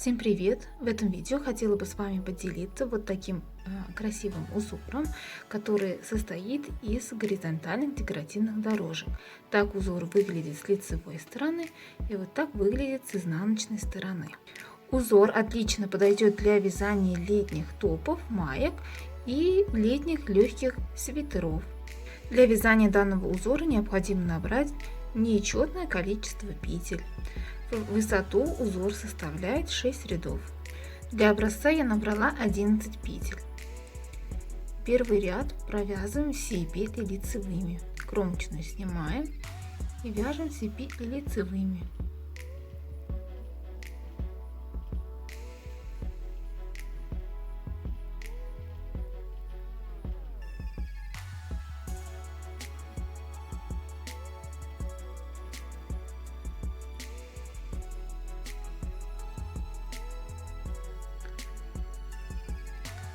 Всем привет! В этом видео хотела бы с вами поделиться вот таким красивым узором, который состоит из горизонтальных декоративных дорожек. Так узор выглядит с лицевой стороны и вот так выглядит с изнаночной стороны. Узор отлично подойдет для вязания летних топов, маек и летних легких свитеров. Для вязания данного узора необходимо набрать нечетное количество петель. В высоту узор составляет 6 рядов. Для образца я набрала 11 петель. Первый ряд провязываем все петли лицевыми. Кромочную снимаем и вяжем все петли лицевыми.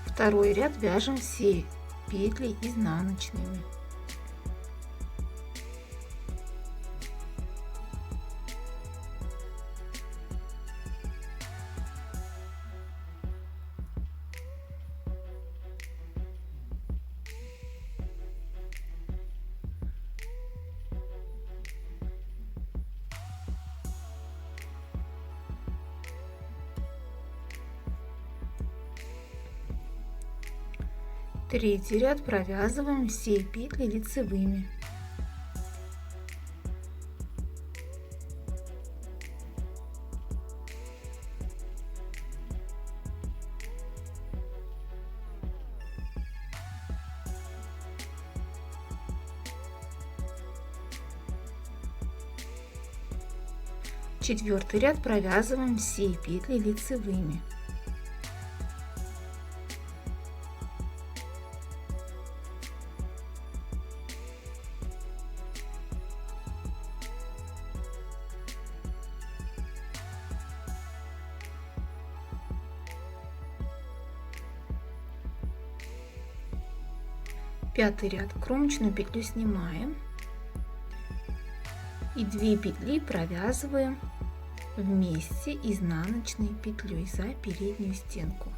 Второй ряд вяжем все петли изнаночными. Третий ряд провязываем все петли лицевыми. Четвертый ряд провязываем все петли лицевыми. Пятый ряд, кромочную петлю снимаем и 2 петли провязываем вместе изнаночной петлей за переднюю стенку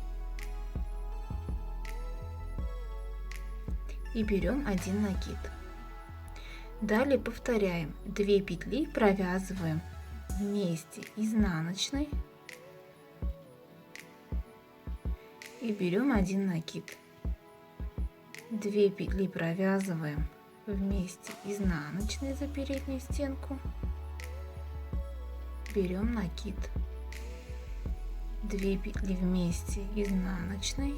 и берем один накид. Далее повторяем, 2 петли провязываем вместе изнаночной и берем один накид. 2 петли провязываем вместе изнаночной за переднюю стенку, берем накид, 2 петли вместе изнаночной,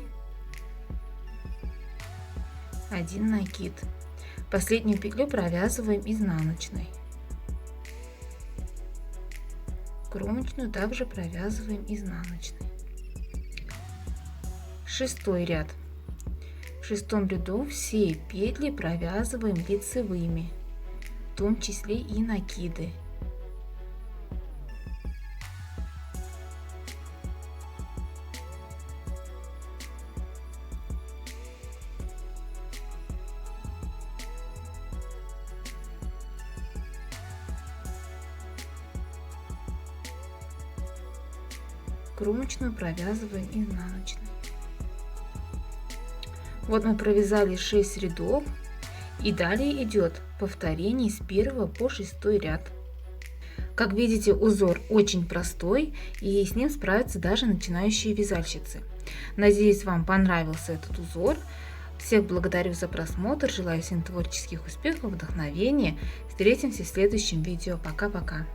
1 накид. Последнюю петлю провязываем изнаночной, кромочную также провязываем изнаночной. Шестой ряд. В шестом ряду все петли провязываем лицевыми, в том числе и накиды. Кромочную провязываем изнаночной. Вот мы провязали 6 рядов и далее идет повторение с 1 по 6 ряд. Как видите, узор очень простой и с ним справятся даже начинающие вязальщицы. Надеюсь, вам понравился этот узор. Всех благодарю за просмотр, желаю всем творческих успехов, вдохновения. Встретимся в следующем видео. Пока-пока.